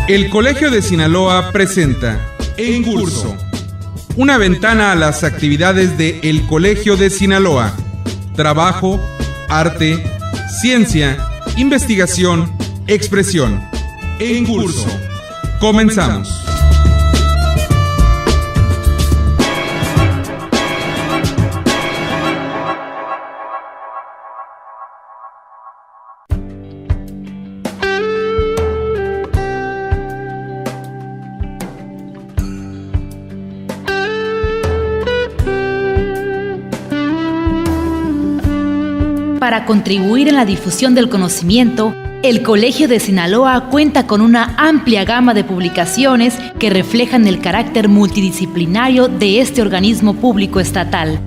El Colegio de Sinaloa presenta En Curso, una ventana a las actividades de El Colegio de Sinaloa. Trabajo, arte, ciencia, investigación, expresión. En Curso. Comenzamos. Para contribuir en la difusión del conocimiento, el Colegio de Sinaloa cuenta con una amplia gama de publicaciones que reflejan el carácter multidisciplinario de este organismo público estatal.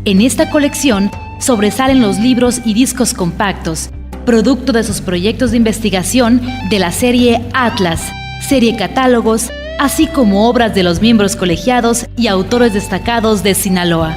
En esta colección sobresalen los libros y discos compactos, producto de sus proyectos de investigación de la serie Atlas, serie Catálogos, así como obras de los miembros colegiados y autores destacados de Sinaloa.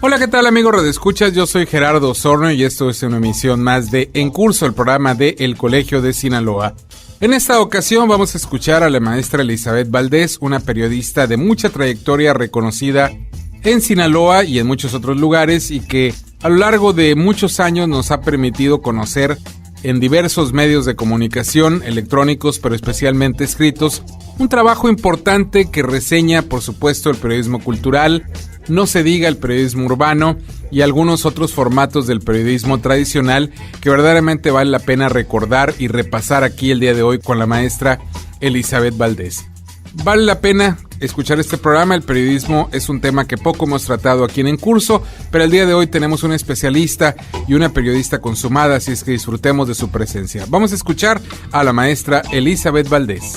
Hola, ¿qué tal, amigos radioescuchas? Yo soy Gerardo Osorno y esto es una emisión más de En Curso, el programa de El Colegio de Sinaloa. En esta ocasión vamos a escuchar a la maestra Elizabeth Valdés, una periodista de mucha trayectoria reconocida en Sinaloa y en muchos otros lugares y que a lo largo de muchos años nos ha permitido conocer en diversos medios de comunicación, electrónicos, pero especialmente escritos, un trabajo importante que reseña, por supuesto, el periodismo cultural, no se diga el periodismo urbano y algunos otros formatos del periodismo tradicional que verdaderamente vale la pena recordar y repasar aquí el día de hoy con la maestra Elizabeth Valdés. Vale la pena escuchar este programa. El periodismo es un tema que poco hemos tratado aquí en Curso, pero el día de hoy tenemos un especialista y una periodista consumada, así es que disfrutemos de su presencia. Vamos a escuchar a la maestra Elizabeth Valdés.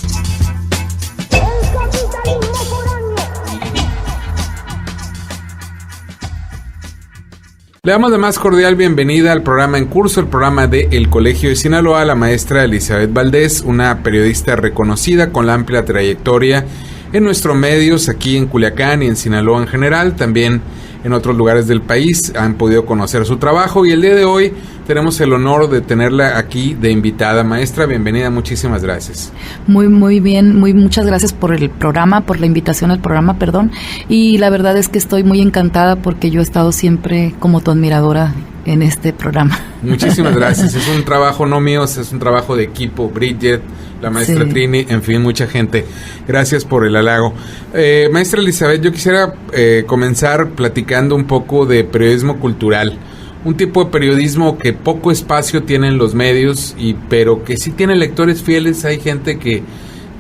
Le damos la más cordial bienvenida al programa En Curso, el programa de El Colegio de Sinaloa, a la maestra Elizabeth Valdés, una periodista reconocida con la amplia trayectoria en nuestros medios, aquí en Culiacán y en Sinaloa en general, también en otros lugares del país han podido conocer su trabajo y el día de hoy tenemos el honor de tenerla aquí de invitada. Maestra, bienvenida, muchísimas gracias. Muy bien, muchas gracias por el programa, por la invitación al programa, y la verdad es que estoy muy encantada porque yo he estado siempre como tu admiradora en este programa. Muchísimas gracias, es un trabajo no mío, es un trabajo de equipo, Bridget, la maestra sí. Trini, en fin, mucha gente. Gracias por el halago. Maestra Elizabeth, yo quisiera comenzar platicando un poco de periodismo cultural. Un tipo de periodismo que poco espacio tiene en los medios, pero que sí tiene lectores fieles. Hay gente que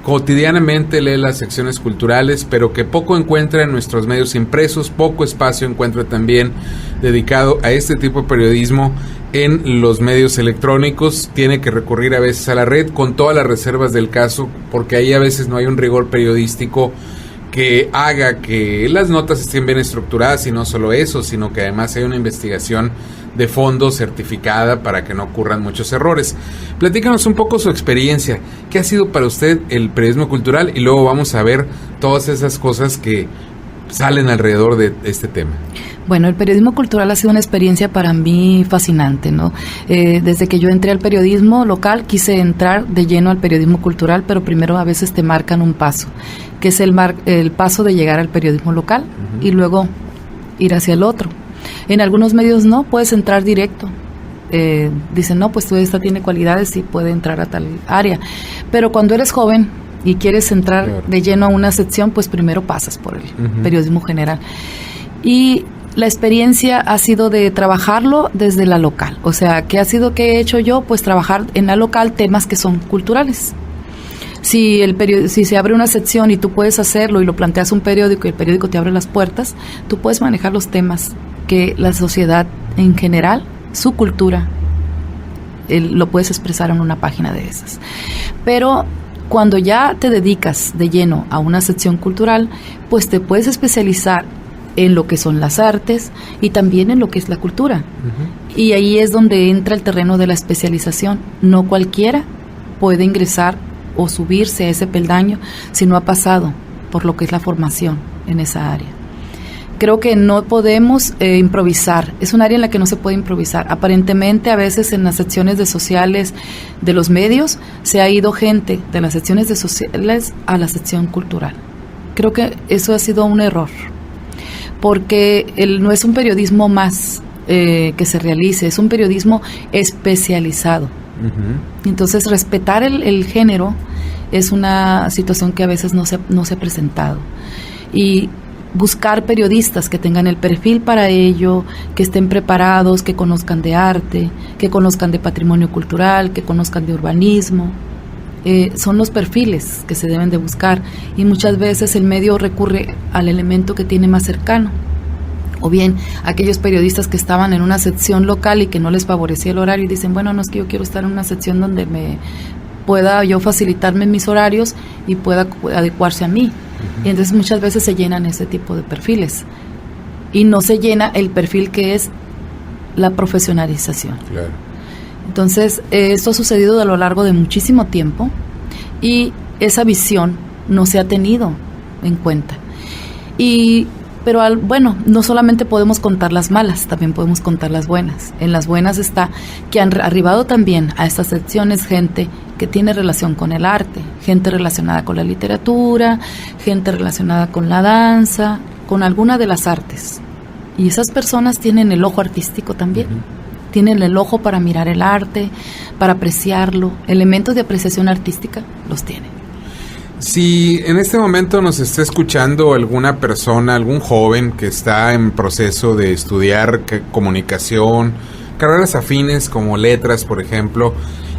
cotidianamente lee las secciones culturales, pero que poco encuentra en nuestros medios impresos, poco espacio encuentra también dedicado a este tipo de periodismo en los medios electrónicos. Tiene que recurrir a veces a la red con todas las reservas del caso, porque ahí a veces no hay un rigor periodístico que haga que las notas estén bien estructuradas, y no solo eso, sino que además hay una investigación de fondo certificada para que no ocurran muchos errores. Platícanos un poco su experiencia. ¿Qué ha sido para usted el periodismo cultural? Y luego vamos a ver todas esas cosas que salen alrededor de este tema. Bueno, el periodismo cultural ha sido una experiencia para mí fascinante, ¿no? Desde que yo entré al periodismo local, quise entrar de lleno al periodismo cultural, pero primero a veces te marcan un paso, que es el paso de llegar al periodismo local y luego ir hacia el otro. En algunos medios no, puedes entrar directo. Dicen, no, pues tú esta tiene cualidades y puede entrar a tal área. Pero cuando eres joven y quieres entrar de lleno a una sección, pues primero pasas por el periodismo general. Y la experiencia ha sido de trabajarlo desde la local. O sea, ¿qué ha sido que he hecho yo? Pues trabajar en la local temas que son culturales. Si se abre una sección y tú puedes hacerlo y lo planteas un periódico y el periódico te abre las puertas, tú puedes manejar los temas que la sociedad en general, su cultura, lo puedes expresar en una página de esas. Pero cuando ya te dedicas de lleno a una sección cultural, pues te puedes especializar en lo que son las artes y también en lo que es la cultura. Y ahí es donde entra el terreno de la especialización. No cualquiera puede ingresar o subirse a ese peldaño si no ha pasado por lo que es la formación en esa área. creo que no podemos improvisar. Es un área en la que no se puede improvisar. Aparentemente, a veces en las secciones de sociales de los medios se ha ido gente de las secciones de sociales a la sección cultural. Creo que eso ha sido un error, porque no es un periodismo más que se realice, es un periodismo especializado. Uh-huh. Entonces, respetar el género es una situación que a veces no se ha presentado. Y buscar periodistas que tengan el perfil para ello, que estén preparados, que conozcan de arte, que conozcan de patrimonio cultural, que conozcan de urbanismo. Son los perfiles que se deben de buscar, y muchas veces el medio recurre al elemento que tiene más cercano, o bien aquellos periodistas que estaban en una sección local y que no les favorecía el horario y dicen, bueno, no es que yo quiero estar en una sección donde me pueda yo facilitarme mis horarios y pueda adecuarse a mí. Uh-huh. Y entonces muchas veces se llenan ese tipo de perfiles y no se llena el perfil que es la profesionalización. Claro. Entonces, esto ha sucedido a lo largo de muchísimo tiempo y esa visión no se ha tenido en cuenta. Pero no solamente podemos contar las malas, también podemos contar las buenas. En las buenas está que han arribado también a estas secciones gente que tiene relación con el arte, gente relacionada con la literatura, gente relacionada con la danza, con alguna de las artes. Y esas personas tienen el ojo artístico también. Uh-huh. Tienen el ojo para mirar el arte, para apreciarlo. Elementos de apreciación artística los tienen. Si en este momento nos está escuchando alguna persona, algún joven que está en proceso de estudiar comunicación, carreras afines como letras, por ejemplo,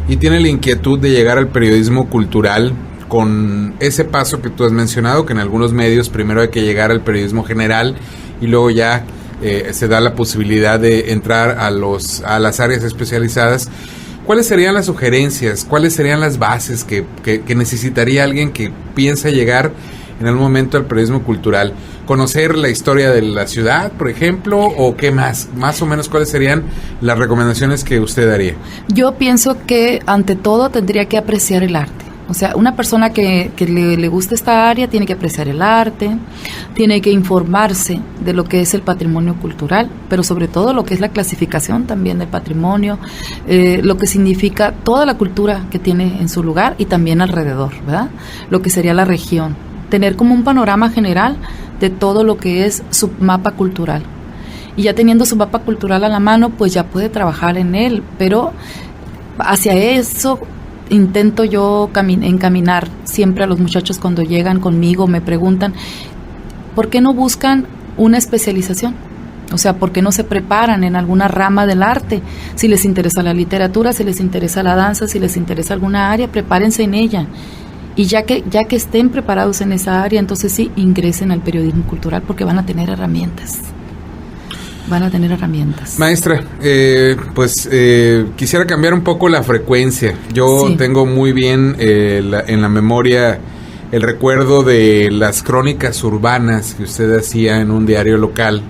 y tiene la inquietud de llegar al periodismo cultural, con ese paso que tú has mencionado, que en algunos medios primero hay que llegar al periodismo general y luego ya se da la posibilidad de entrar a las áreas especializadas. ¿Cuáles serían las sugerencias? ¿Cuáles serían las bases que necesitaría alguien que piensa llegar en algún momento al periodismo cultural? ¿Conocer la historia de la ciudad, por ejemplo? ¿O qué más? Más o menos, ¿cuáles serían las recomendaciones que usted daría? Yo pienso que, ante todo, tendría que apreciar el arte. O sea, una persona que le gusta esta área tiene que apreciar el arte, tiene que informarse de lo que es el patrimonio cultural, pero sobre todo lo que es la clasificación también del patrimonio, lo que significa toda la cultura que tiene en su lugar y también alrededor, ¿verdad? Lo que sería la región. Tener como un panorama general de todo lo que es su mapa cultural. Y ya teniendo su mapa cultural a la mano, pues ya puede trabajar en él, pero hacia eso intento yo encaminar siempre a los muchachos cuando llegan conmigo, me preguntan, ¿por qué no buscan una especialización? O sea, ¿por qué no se preparan en alguna rama del arte? Si les interesa la literatura, si les interesa la danza, si les interesa alguna área, prepárense en ella. Y ya que estén preparados en esa área, entonces sí, ingresen al periodismo cultural porque van a tener herramientas. Maestra, quisiera cambiar un poco la frecuencia. Yo tengo muy bien en la memoria el recuerdo de las crónicas urbanas que usted hacía en un diario local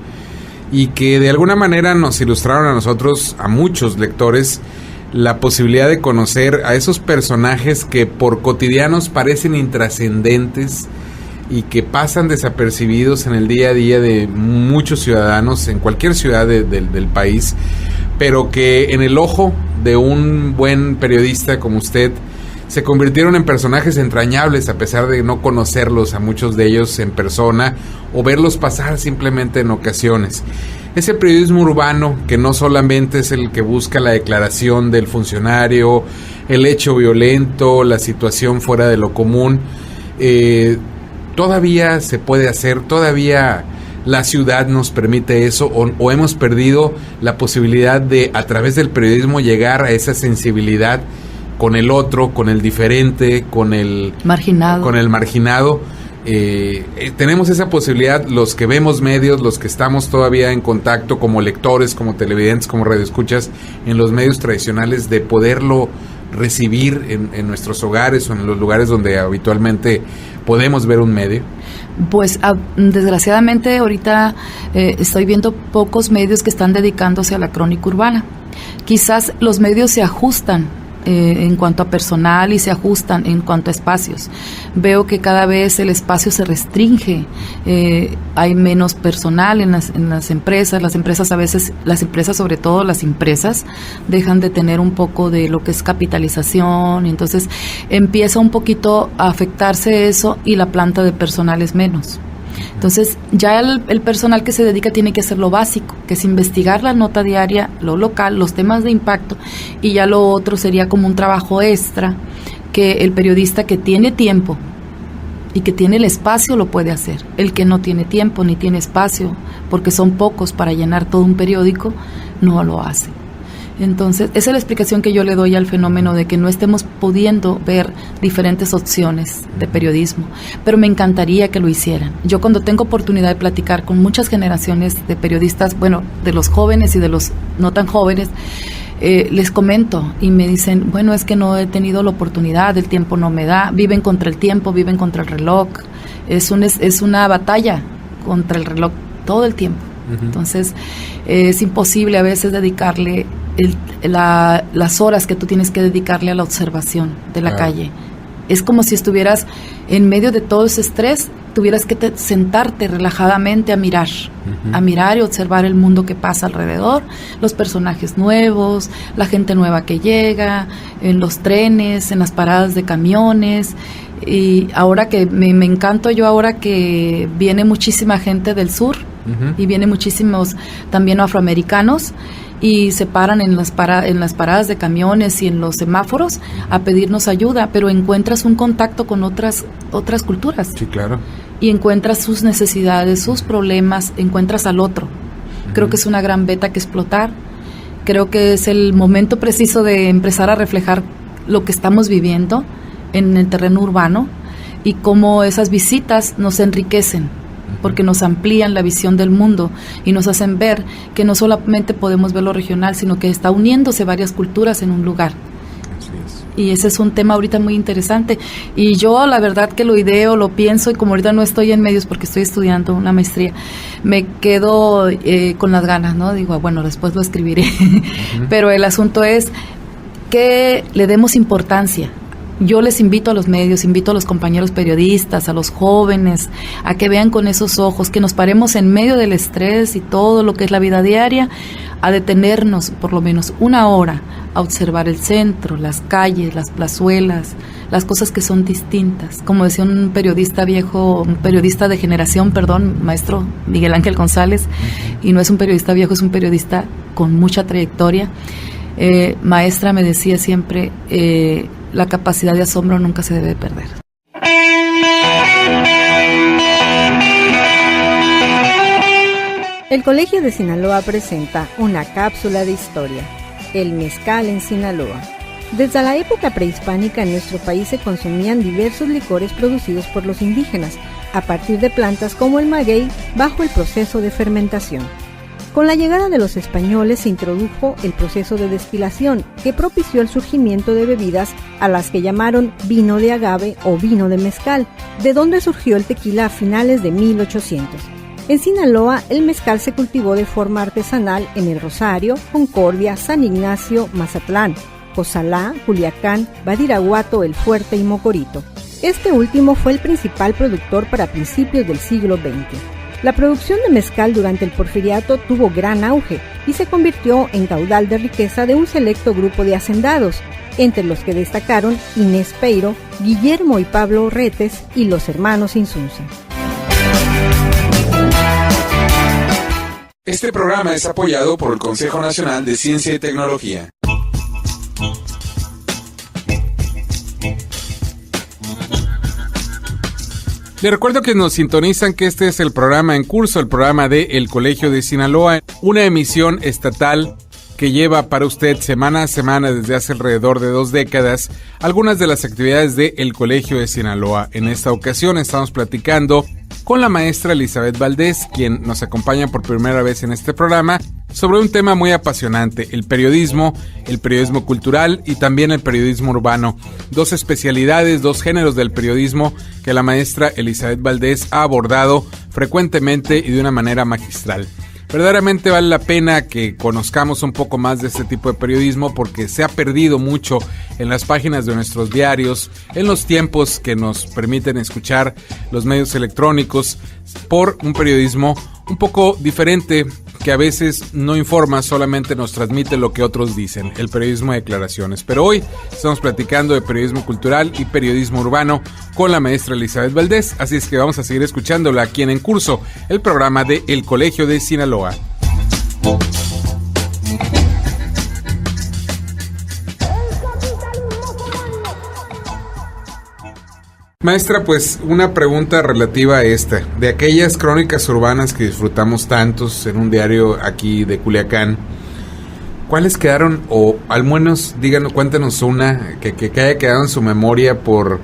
y que de alguna manera nos ilustraron a nosotros, a muchos lectores, la posibilidad de conocer a esos personajes que por cotidianos parecen intrascendentes y que pasan desapercibidos en el día a día de muchos ciudadanos en cualquier ciudad del país, pero que en el ojo de un buen periodista como usted se convirtieron en personajes entrañables a pesar de no conocerlos a muchos de ellos en persona o verlos pasar simplemente en ocasiones. Ese periodismo urbano que no solamente es el que busca la declaración del funcionario, el hecho violento, la situación fuera de lo común, todavía se puede hacer, todavía la ciudad nos permite eso, o hemos perdido la posibilidad de, a través del periodismo, llegar a esa sensibilidad con el otro, con el diferente, con el marginado. Tenemos esa posibilidad, los que vemos medios, los que estamos todavía en contacto como lectores, como televidentes, como radioescuchas en los medios tradicionales, de poderlo recibir en nuestros hogares o en los lugares donde habitualmente podemos ver un medio. Pues desgraciadamente ahorita estoy viendo pocos medios que están dedicándose a la crónica urbana. Quizás los medios se ajustan en cuanto a personal y se ajustan en cuanto a espacios. Veo que cada vez el espacio se restringe, hay menos personal en las empresas a veces, las empresas, sobre todo las impresas, dejan de tener un poco de lo que es capitalización, y entonces empieza un poquito a afectarse eso y la planta de personal es menos. Entonces ya el personal que se dedica tiene que hacer lo básico, que es investigar la nota diaria, lo local, los temas de impacto, y ya lo otro sería como un trabajo extra que el periodista que tiene tiempo y que tiene el espacio lo puede hacer. El que no tiene tiempo ni tiene espacio, porque son pocos para llenar todo un periódico, no lo hace. Entonces, esa es la explicación que yo le doy al fenómeno de que no estemos pudiendo ver diferentes opciones de periodismo, pero me encantaría que lo hicieran. Yo cuando tengo oportunidad de platicar con muchas generaciones de periodistas, bueno, de los jóvenes y de los no tan jóvenes, les comento y me dicen, bueno, es que no he tenido la oportunidad, el tiempo no me da, viven contra el tiempo, viven contra el reloj, es una batalla contra el reloj todo el tiempo. Entonces, es imposible a veces dedicarle las horas que tú tienes que dedicarle a la observación de la calle. Es como si estuvieras en medio de todo ese estrés, tuvieras que sentarte relajadamente a mirar y observar el mundo que pasa alrededor, los personajes nuevos, la gente nueva que llega, en los trenes, en las paradas de camiones. Y ahora que me encanto yo, ahora que viene muchísima gente del sur, y viene muchísimos también afroamericanos, y se paran en las paradas de camiones y en los semáforos a pedirnos ayuda, pero encuentras un contacto con otras culturas. Sí, claro. Y encuentras sus necesidades, sus problemas, encuentras al otro. Creo que es una gran beta que explotar. Creo que es el momento preciso de empezar a reflejar lo que estamos viviendo en el terreno urbano y cómo esas visitas nos enriquecen, porque nos amplían la visión del mundo y nos hacen ver que no solamente podemos ver lo regional, sino que está uniéndose varias culturas en un lugar. Así es. Y ese es un tema ahorita muy interesante. Y yo la verdad que lo ideo, lo pienso, y como ahorita no estoy en medios porque estoy estudiando una maestría, me quedo con las ganas, ¿no? Digo, bueno, después lo escribiré. Pero el asunto es que le demos importancia. Yo les invito a los medios, invito a los compañeros periodistas, a los jóvenes, a que vean con esos ojos, que nos paremos en medio del estrés y todo lo que es la vida diaria, a detenernos por lo menos una hora, a observar el centro, las calles, las plazuelas, las cosas que son distintas. Como decía un periodista viejo, un periodista de generación, maestro Miguel Ángel González, y no es un periodista viejo, es un periodista con mucha trayectoria. Maestra me decía siempre, la capacidad de asombro nunca se debe perder. El Colegio de Sinaloa presenta una cápsula de historia, el mezcal en Sinaloa. Desde la época prehispánica en nuestro país se consumían diversos licores producidos por los indígenas, a partir de plantas como el maguey, bajo el proceso de fermentación. Con la llegada de los españoles se introdujo el proceso de destilación, que propició el surgimiento de bebidas a las que llamaron vino de agave o vino de mezcal, de donde surgió el tequila a finales de 1800. En Sinaloa, el mezcal se cultivó de forma artesanal en El Rosario, Concordia, San Ignacio, Mazatlán, Cozalá, Culiacán, Badiraguato, El Fuerte y Mocorito. Este último fue el principal productor para principios del siglo XX. La producción de mezcal durante el Porfiriato tuvo gran auge y se convirtió en caudal de riqueza de un selecto grupo de hacendados, entre los que destacaron Inés Peiro, Guillermo y Pablo Retes y los hermanos Insunza. Este programa es apoyado por el Consejo Nacional de Ciencia y Tecnología. Les recuerdo que nos sintonizan que este es el programa en curso, el programa de El Colegio de Sinaloa, una emisión estatal que lleva para usted semana a semana desde hace alrededor de 2 décadas algunas de las actividades de El Colegio de Sinaloa. En esta ocasión estamos platicando con la maestra Elizabeth Valdés, quien nos acompaña por primera vez en este programa, sobre un tema muy apasionante, el periodismo cultural y también el periodismo urbano. 2 especialidades, 2 géneros del periodismo que la maestra Elizabeth Valdés ha abordado frecuentemente y de una manera magistral. Verdaderamente vale la pena que conozcamos un poco más de este tipo de periodismo porque se ha perdido mucho en las páginas de nuestros diarios, en los tiempos que nos permiten escuchar los medios electrónicos, por un periodismo un poco diferente que a veces no informa, solamente nos transmite lo que otros dicen, el periodismo de declaraciones. Pero hoy estamos platicando de periodismo cultural y periodismo urbano con la maestra Elizabeth Valdés, así es que vamos a seguir escuchándola aquí en Curso, el programa de El Colegio de Sinaloa. Maestra, pues una pregunta relativa a esta. De aquellas crónicas urbanas que disfrutamos tantos en un diario aquí de Culiacán, ¿cuáles quedaron, o al menos díganos, cuéntanos una que haya quedado en su memoria por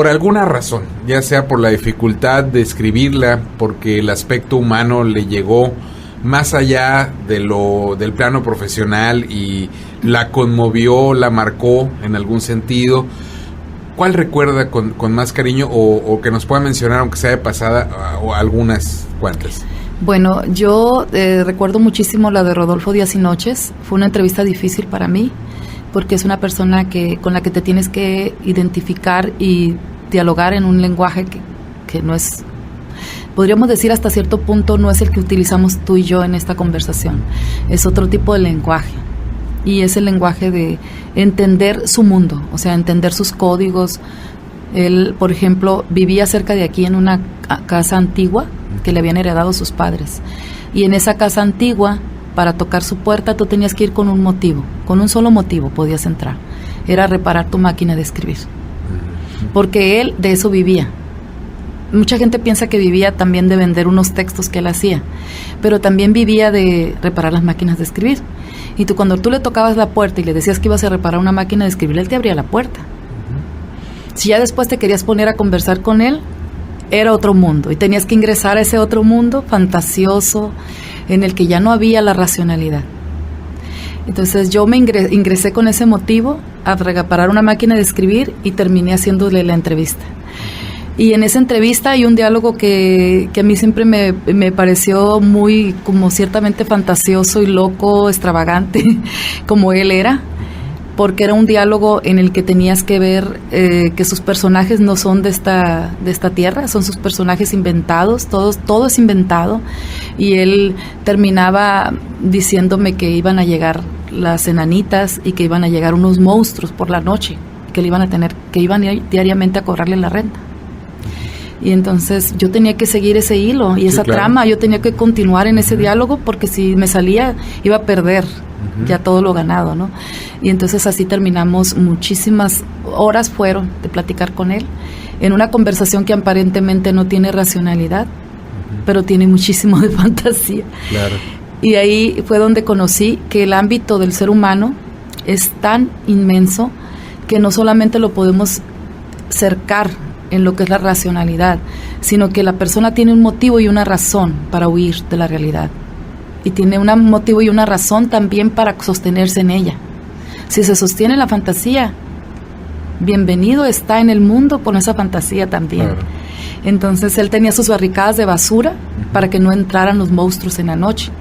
alguna razón, ya sea por la dificultad de escribirla, porque el aspecto humano le llegó más allá del plano profesional y la conmovió, la marcó en algún sentido? ¿Cuál recuerda con más cariño o que nos pueda mencionar, aunque sea de pasada, o algunas cuantas? Bueno, yo recuerdo muchísimo la de Rodolfo Días y Noches. Fue una entrevista difícil para mí, porque es una persona con la que te tienes que identificar y dialogar en un lenguaje que no es, podríamos decir hasta cierto punto, no es el que utilizamos tú y yo en esta conversación. Es otro tipo de lenguaje. Y es el lenguaje de entender su mundo, o sea, entender sus códigos. Él, por ejemplo, vivía cerca de aquí en una casa antigua que le habían heredado sus padres. Y en esa casa antigua, para tocar su puerta, tú tenías que ir con un motivo. Con un solo motivo podías entrar. Era reparar tu máquina de escribir. Porque él de eso vivía. Mucha gente piensa que vivía también de vender unos textos que él hacía, pero también vivía de reparar las máquinas de escribir. Y cuando tú le tocabas la puerta y le decías que ibas a reparar una máquina de escribir, él te abría la puerta. Si ya después te querías poner a conversar con él, era otro mundo, y tenías que ingresar a ese otro mundo fantasioso en el que ya no había la racionalidad. Entonces yo me ingresé con ese motivo a reparar una máquina de escribir y terminé haciéndole la entrevista. Y en esa entrevista hay un diálogo que a mí siempre me pareció muy, como ciertamente fantasioso y loco, extravagante, como él era, porque era un diálogo en el que tenías que ver que sus personajes no son de esta tierra, son sus personajes inventados, todo es inventado, y él terminaba diciéndome que iban a llegar las enanitas y que iban a llegar unos monstruos por la noche, que iban diariamente a cobrarle la renta. Y entonces yo tenía que seguir ese hilo y esa trama, yo tenía que continuar en ese diálogo, porque si me salía iba a perder ya todo lo ganado, ¿no? Y entonces así terminamos, muchísimas horas fueron de platicar con él, en una conversación que aparentemente no tiene racionalidad, pero tiene muchísimo de fantasía. Claro. Y ahí fue donde conocí que el ámbito del ser humano es tan inmenso que no solamente lo podemos cercar en lo que es la racionalidad, sino que la persona tiene un motivo y una razón para huir de la realidad, y tiene un motivo y una razón también para sostenerse en ella. Si se sostiene en la fantasía, bienvenido está en el mundo con esa fantasía también. Claro. Entonces él tenía sus barricadas de basura para que no entraran los monstruos en la noche,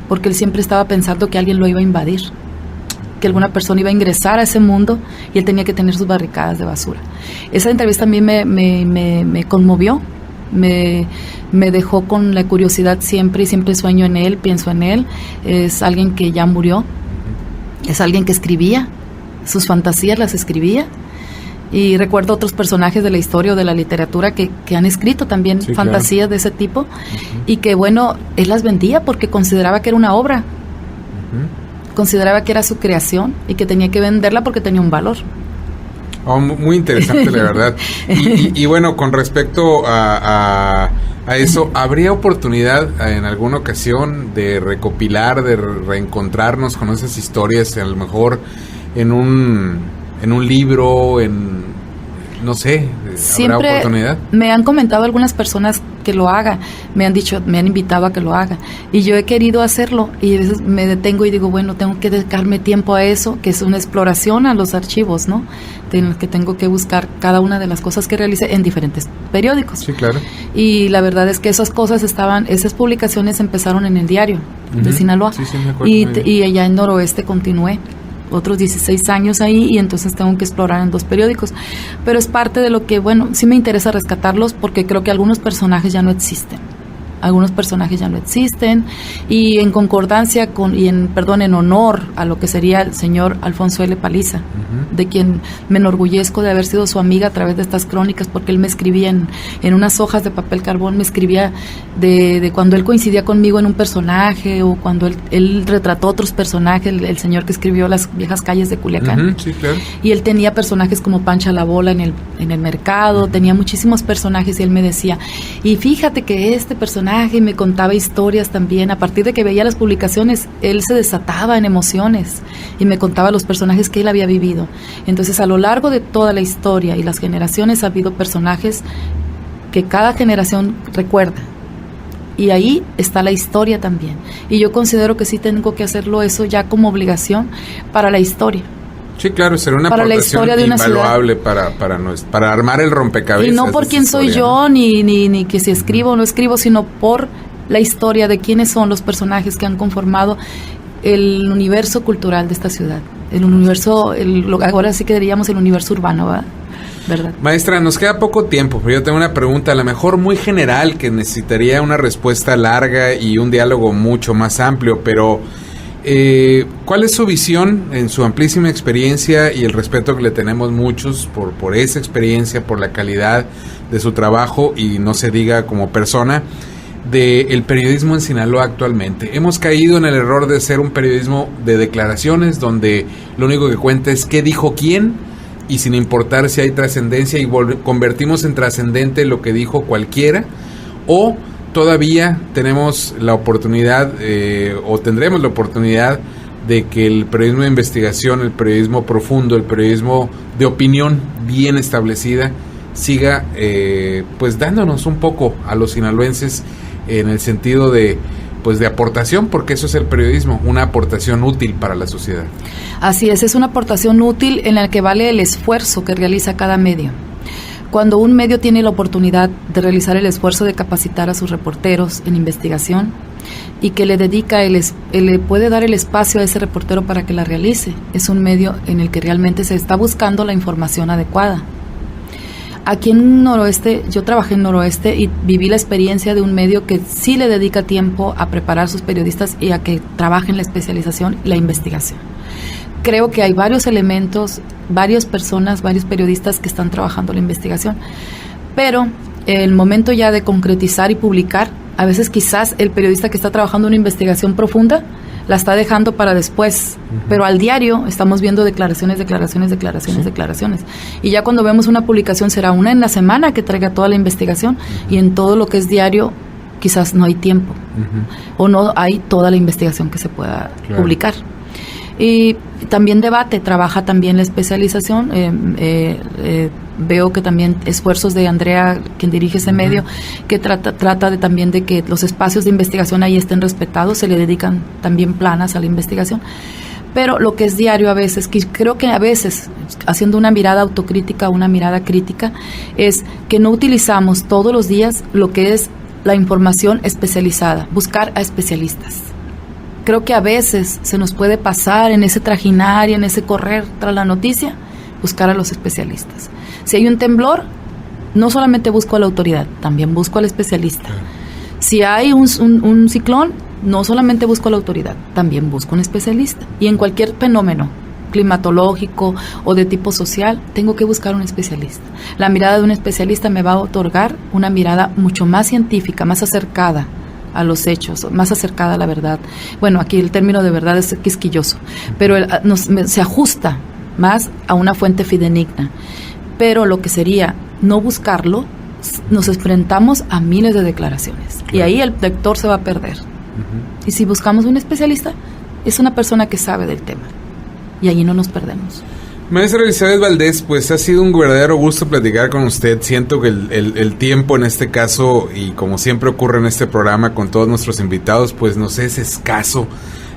porque él siempre estaba pensando que alguien lo iba a invadir, que alguna persona iba a ingresar a ese mundo, y él tenía que tener sus barricadas de basura. Esa entrevista a mí me conmovió, me dejó con la curiosidad siempre, y siempre sueño en él, pienso en él. Es alguien que ya murió, es alguien que escribía, sus fantasías las escribía, y recuerdo otros personajes de la historia o de la literatura que han escrito también fantasías de ese tipo, y que bueno, él las vendía porque consideraba que era una obra. Consideraba que era su creación y que tenía que venderla porque tenía un valor. Oh, muy interesante, la verdad. Y bueno, con respecto a eso, ¿habría oportunidad en alguna ocasión de recopilar, de reencontrarnos con esas historias, a lo mejor en un libro, no sé, siempre ¿habrá oportunidad? Me han comentado algunas personas que lo haga, me han dicho, me han invitado a que lo haga, y yo he querido hacerlo, y a veces me detengo y digo, bueno, tengo que dedicarme tiempo a eso, que es una exploración a los archivos, ¿no? En los que tengo que buscar cada una de las cosas que realicé en diferentes periódicos. Sí, claro. Y la verdad es que esas publicaciones empezaron en el diario de Sinaloa, sí, me acuerdo, y allá en Noroeste continué otros 16 años ahí, y entonces tengo que explorar en 2 periódicos, pero es parte de lo que, bueno, sí me interesa rescatarlos, porque creo que algunos personajes ya no existen, y en concordancia en honor a lo que sería el señor Alfonso L. Paliza, de quien me enorgullezco de haber sido su amiga a través de estas crónicas, porque él me escribía en unas hojas de papel carbón, me escribía de cuando él coincidía conmigo en un personaje, o cuando él retrató otros personajes, el señor que escribió Las viejas calles de Culiacán. Sí, claro. Y él tenía personajes como Pancha la Bola en el mercado, tenía muchísimos personajes, y él me decía, y fíjate que este personaje, y me contaba historias también. A partir de que veía las publicaciones, él se desataba en emociones y me contaba los personajes que él había vivido. Entonces, a lo largo de toda la historia y las generaciones, ha habido personajes que cada generación recuerda, y ahí está la historia también, y yo considero que sí tengo que hacerlo eso ya como obligación para la historia. Sí, claro, será una para aportación invaluable para armar el rompecabezas. Y no por quién soy yo, ni que si escribo o no escribo, sino por la historia de quiénes son los personajes que han conformado el universo cultural de esta ciudad. Ahora sí que diríamos el universo urbano, ¿verdad? Maestra, nos queda poco tiempo, pero yo tengo una pregunta, a lo mejor muy general, que necesitaría una respuesta larga y un diálogo mucho más amplio, pero ¿cuál es su visión en su amplísima experiencia y el respeto que le tenemos muchos por esa experiencia, por la calidad de su trabajo y no se diga como persona, del periodismo en Sinaloa actualmente? Hemos caído en el error de ser un periodismo de declaraciones donde lo único que cuenta es qué dijo quién, y sin importar si hay trascendencia, y convertimos en trascendente lo que dijo cualquiera, o todavía tenemos la oportunidad o tendremos la oportunidad de que el periodismo de investigación, el periodismo profundo, el periodismo de opinión bien establecida siga pues dándonos un poco a los sinaloenses en el sentido de aportación, porque eso es el periodismo, una aportación útil para la sociedad. Así es una aportación útil en la que vale el esfuerzo que realiza cada medio. Cuando un medio tiene la oportunidad de realizar el esfuerzo de capacitar a sus reporteros en investigación y que le dedica, le puede dar el espacio a ese reportero para que la realice, es un medio en el que realmente se está buscando la información adecuada. Aquí en Noroeste, yo trabajé en Noroeste y viví la experiencia de un medio que sí le dedica tiempo a preparar a sus periodistas y a que trabajen la especialización y la investigación. Creo que hay varios elementos, varias personas, varios periodistas que están trabajando la investigación, pero el momento ya de concretizar y publicar, a veces quizás el periodista que está trabajando una investigación profunda la está dejando para después, pero al diario estamos viendo declaraciones, y ya cuando vemos una publicación será una en la semana que traiga toda la investigación, y en todo lo que es diario quizás no hay tiempo, o no hay toda la investigación que se pueda publicar. Y también debate, trabaja también la especialización, veo que también esfuerzos de Andrea, quien dirige ese medio, que trata de también de que los espacios de investigación ahí estén respetados, se le dedican también planas a la investigación, pero lo que es diario a veces, que creo que a veces, haciendo una mirada autocrítica, una mirada crítica, es que no utilizamos todos los días lo que es la información especializada, buscar a especialistas. Creo que a veces se nos puede pasar en ese trajinar y en ese correr tras la noticia, buscar a los especialistas. Si hay un temblor, no solamente busco a la autoridad, también busco al especialista. Si hay un ciclón, no solamente busco a la autoridad, también busco un especialista. Y en cualquier fenómeno climatológico o de tipo social, tengo que buscar un especialista. La mirada de un especialista me va a otorgar una mirada mucho más científica, más acercada a los hechos, más acercada a la verdad. Bueno, aquí el término de verdad es quisquilloso, pero se ajusta más a una fuente fidedigna. Pero lo que sería no buscarlo, nos enfrentamos a miles de declaraciones, y ahí el lector se va a perder. Y si buscamos un especialista, es una persona que sabe del tema, y allí no nos perdemos. Maestra Elizabeth Valdés, pues ha sido un verdadero gusto platicar con usted. Siento que el tiempo en este caso, y como siempre ocurre en este programa con todos nuestros invitados, pues nos es escaso.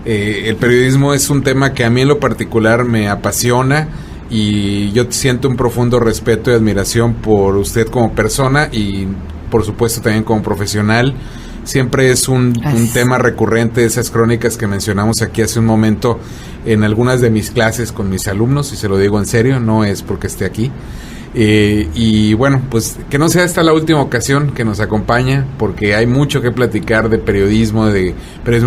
El periodismo es un tema que a mí en lo particular me apasiona y yo siento un profundo respeto y admiración por usted como persona y por supuesto también como profesional. Siempre es un tema recurrente, esas crónicas que mencionamos aquí hace un momento en algunas de mis clases con mis alumnos, y se lo digo en serio, no es porque esté aquí. Y bueno, pues que no sea esta la última ocasión que nos acompaña, porque hay mucho que platicar de periodismo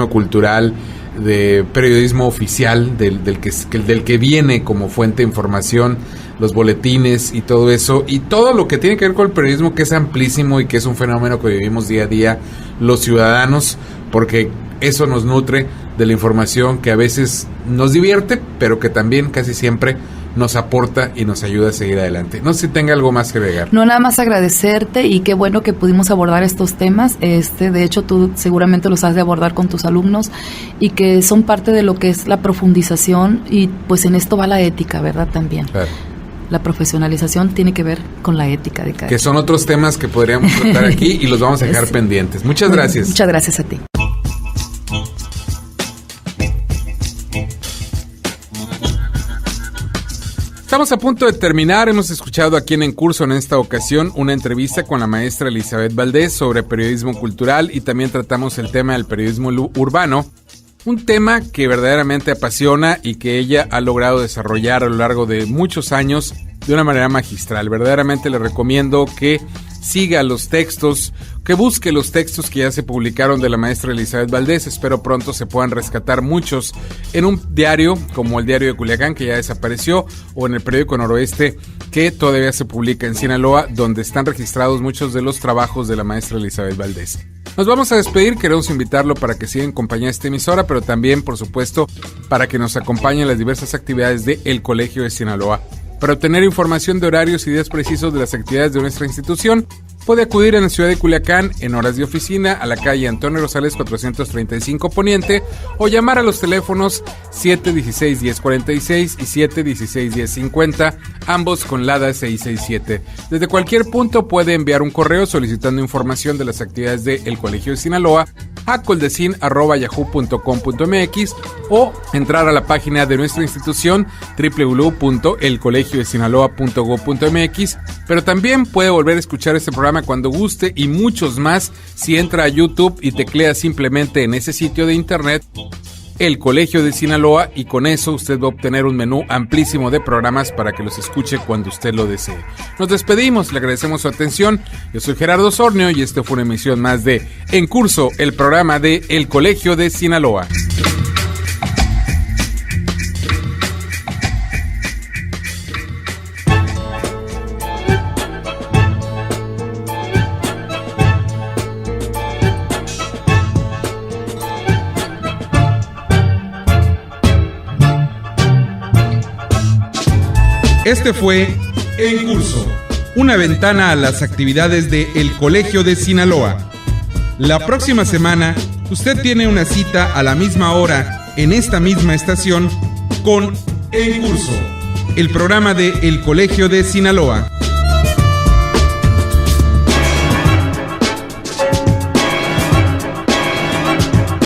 cultural, de periodismo oficial, del que viene como fuente de información, los boletines y todo eso, y todo lo que tiene que ver con el periodismo, que es amplísimo y que es un fenómeno que vivimos día a día los ciudadanos, porque eso nos nutre de la información que a veces nos divierte, pero que también casi siempre nos aporta y nos ayuda a seguir adelante. No sé si tenga algo más que agregar. No, nada más agradecerte, y qué bueno que pudimos abordar estos temas. De hecho, tú seguramente los has de abordar con tus alumnos y que son parte de lo que es la profundización, y pues en esto va la ética, ¿verdad? También. Claro. La profesionalización tiene que ver con la ética de cada que son otros temas que podríamos tratar aquí y los vamos a dejar pendientes. Muchas gracias. Muchas gracias a ti. Estamos a punto de terminar. Hemos escuchado aquí en Curso en esta ocasión una entrevista con la maestra Elizabeth Valdés sobre periodismo cultural, y también tratamos el tema del periodismo urbano, un tema que verdaderamente apasiona y que ella ha logrado desarrollar a lo largo de muchos años de una manera magistral. Verdaderamente le recomiendo que siga los textos, que busque los textos que ya se publicaron de la maestra Elizabeth Valdés. Espero pronto se puedan rescatar muchos en un diario como el Diario de Culiacán, que ya desapareció, o en el Periódico Noroeste, que todavía se publica en Sinaloa, donde están registrados muchos de los trabajos de la maestra Elizabeth Valdés. Nos vamos a despedir. Queremos invitarlo para que siga en compañía de esta emisora, pero también, por supuesto, para que nos acompañe en las diversas actividades del Colegio de Sinaloa. Para obtener información de horarios y días precisos de las actividades de nuestra institución, puede acudir en la ciudad de Culiacán en horas de oficina a la calle Antonio Rosales 435 Poniente, o llamar a los teléfonos 716-1046 y 716-1050, ambos con LADA 667. Desde cualquier punto puede enviar un correo solicitando información de las actividades del Colegio de Sinaloa a coldecin@yahoo.com.mx, o entrar a la página de nuestra institución www.elcolegiodesinaloa.gov.mx. Pero también puede volver a escuchar este programa cuando guste, y muchos más si entra a YouTube y teclea simplemente en ese sitio de internet El Colegio de Sinaloa, y con eso usted va a obtener un menú amplísimo de programas para que los escuche cuando usted lo desee. Nos despedimos, le agradecemos su atención. Yo soy Gerardo Sornio y esta fue una emisión más de En Curso, el programa de El Colegio de Sinaloa. Este fue En Curso, una ventana a las actividades de El Colegio de Sinaloa. La próxima semana, usted tiene una cita a la misma hora en esta misma estación con En Curso, el programa de El Colegio de Sinaloa.